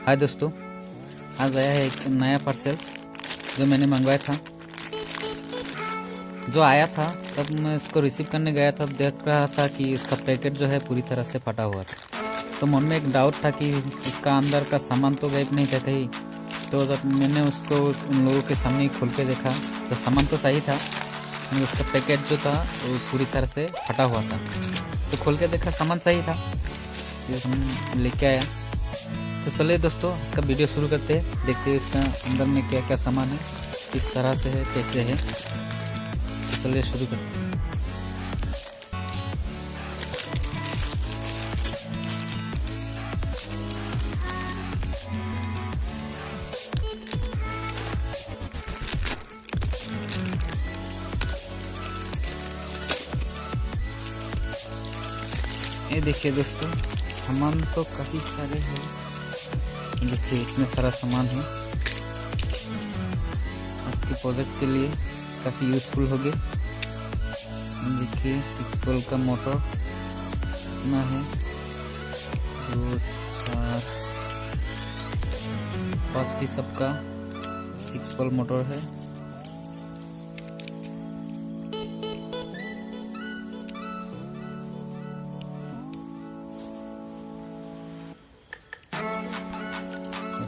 हाय दोस्तों, आज आया है एक नया पार्सल जो मैंने मंगवाया था। जो आया था तब मैं इसको रिसीव करने गया था, देख रहा था कि उसका पैकेट जो है पूरी तरह से फटा हुआ था। तो मन में एक डाउट था कि उसका अंदर का सामान तो गायब नहीं था कहीं। तो जब मैंने उसको उन लोगों के सामने खोल के देखा तो सामान तो सही था, लेकिन उसका पैकेट जो था वो पूरी तरह से फटा हुआ था। तो खोल के देखा सामान सही था, ये हम लेके आया। तो चलिए दोस्तों, इसका वीडियो शुरू करते हैं, देखते हैं इसका अंदर में क्या क्या सामान है, किस तरह से है, कैसे है। तो चलिए शुरू करते हैं। ये देखिए दोस्तों, सामान तो काफ़ी सारे हैं। देखिए इतना सारा सामान है, आपके प्रोजेक्ट के लिए काफ़ी यूज़फुल होगी। देखिए 6 वोल्ट का मोटर इतना है, 2 4 5 पीस सबका 6 वोल्ट मोटर है।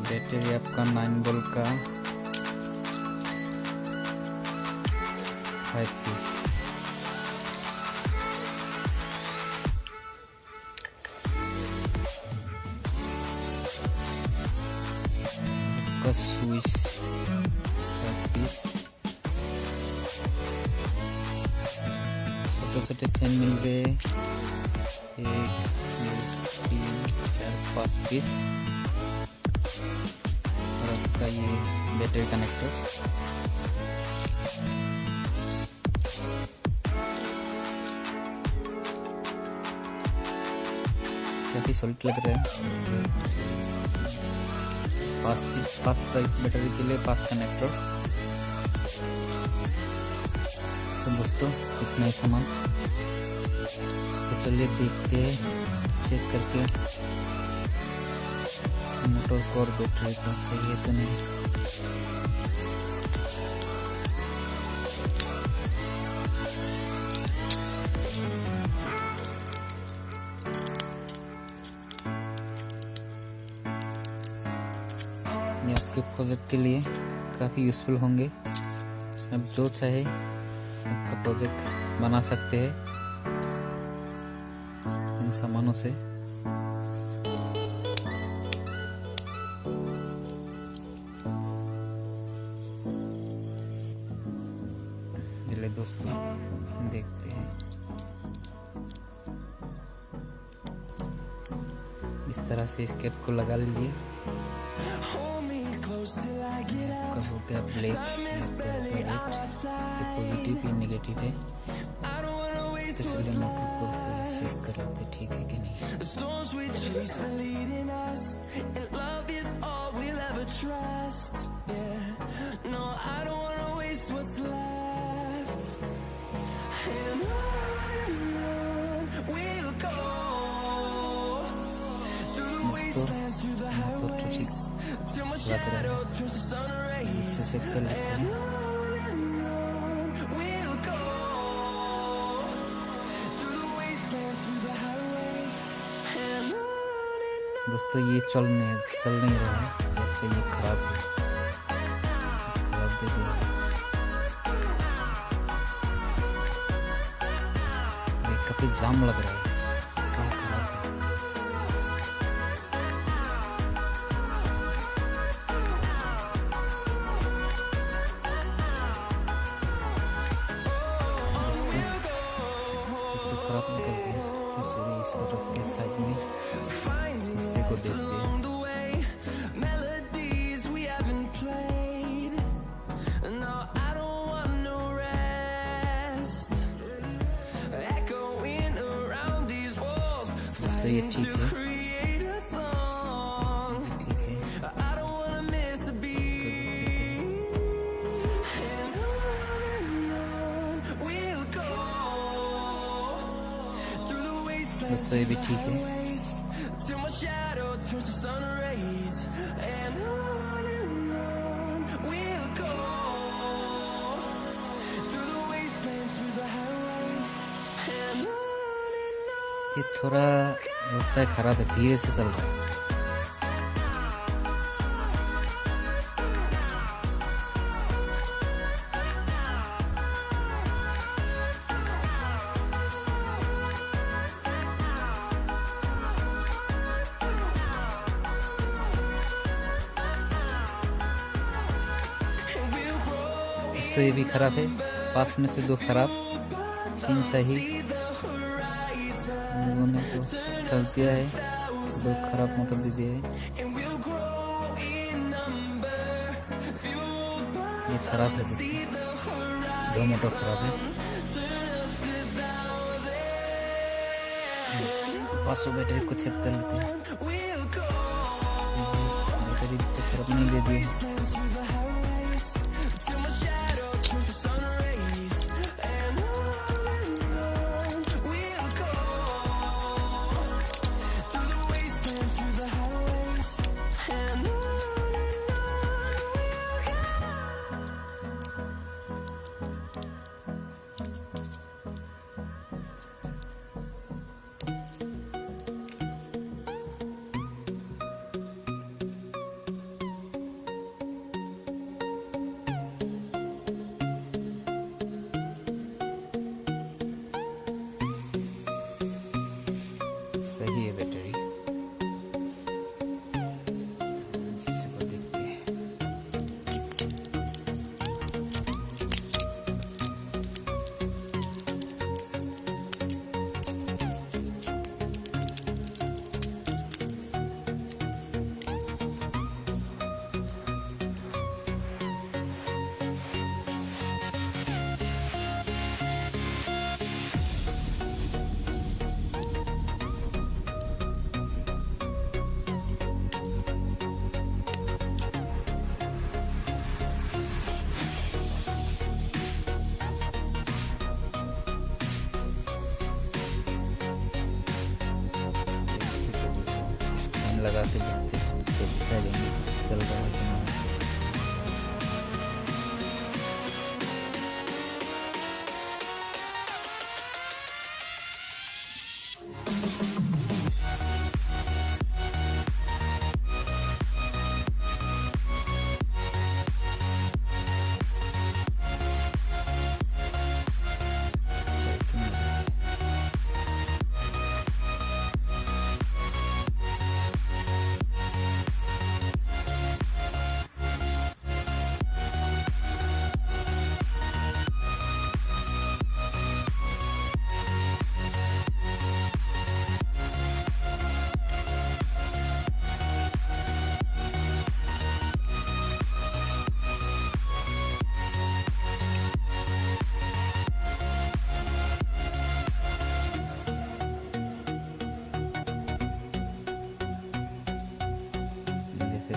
बैटरी आपका 9 वोल्ट का 5 पीस। का स्विच 5 पीस। छोटे छोटे फैन मिल गए, 1 2 3 4 5 पीस। का ये बैटरी कनेक्टर, काफी सॉलिड लग रहा है। 5 पीस, 5 बैटरी के लिए 5 कनेक्टर। तो दोस्तों इतना ही सामान। तो चलिए देखते हैं, चेक करके मोटर को और बैटरी को सही है तो नहीं। ये आपके प्रोजेक्ट के लिए काफ़ी यूज़फुल होंगे। अब जो चाहे आपका प्रोजेक्ट बना सकते हैं इन सामानों से। चलिए दोस्तों देखते हैं। इस तरह से इस कैप को लगा लीजिए। आपका हो गया ब्लैक, रेड, ये पॉजिटिव ये नेगेटिव है। इसलिए मोटर को चेक कर लेते ठीक है कि नहीं। तो ठीक लग रहा है, इससे चेक कर लेते हैं। दोस्तों ये चल नहीं रहा है, तो ये खराब दे दिया। ये काफी जाम लग रहा है, क्या खराब है। तो खराब निकल गया, तो सॉरी, इसको रखते साइड में, हिस्से को देखते हैं। तो ये ठीक है, ठीक है। दोस्तों ये भी ठीक है। ये थोड़ा लगता है खराब है, धीरे से चल रहा है। तो ये भी खराब है, 5 में से 2 खराब, 3 सही। लोगों ने तो ठग दिया है, 2 खराब मोटर दे दिए है। ये खराब है, 2 मोटर खराब है। 500 बैटरी को चेक कर लेते हैं। बैटरी तो खराब नहीं दे दी है। सही है बैटरी। इसको देखते हैं। लगा के देखते हैं तो दिखा देंगे चल रहा है कि नहीं।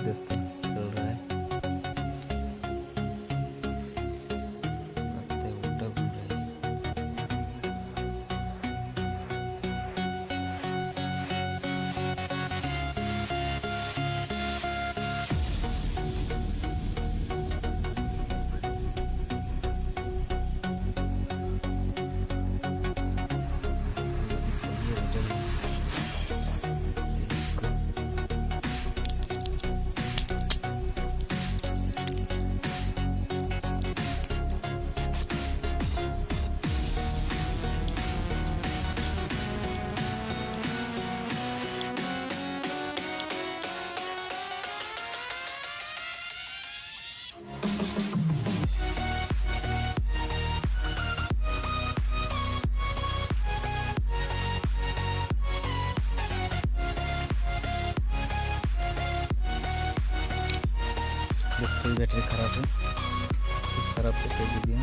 दोस्तों चल रहा है, लगता है उल्टा घूम रहा है। सही है बैटरी। डिस्प्ले बैटरी खराब है, खराब तो कर दीजिए।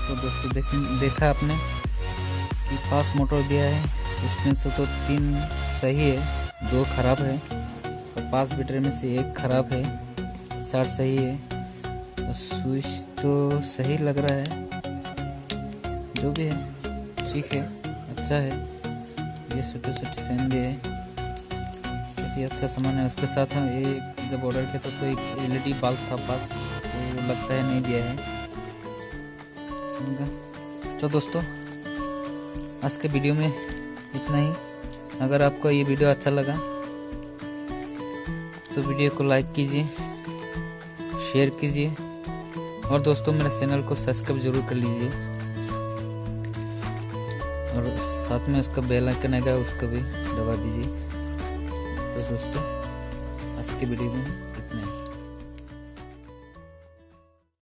तो दोस्तों देखा आपने कि फास्ट मोटर दिया है, उसमें से तो 3 सही है, 2 खराब है और 5 बैटरी में से 1 खराब है, 60 सही है और स्विच तो सही लग रहा है। जो भी है ठीक है, अच्छा है। ये छोटे फैन भी है, काफ़ी अच्छा सामान है। उसके साथ हम ये जब ऑर्डर किया था तो एक LED बल्ब था पास, तो लगता है नहीं दिया है। तो दोस्तों आज के वीडियो में इतना ही। अगर आपको ये वीडियो अच्छा लगा तो वीडियो को लाइक कीजिए, शेयर कीजिए और दोस्तों मेरे चैनल को सब्सक्राइब जरूर कर लीजिए और साथ में उसका बेल आइकन आएगा उसको भी दबा दीजिए। तो दोस्तों आज की वीडियो में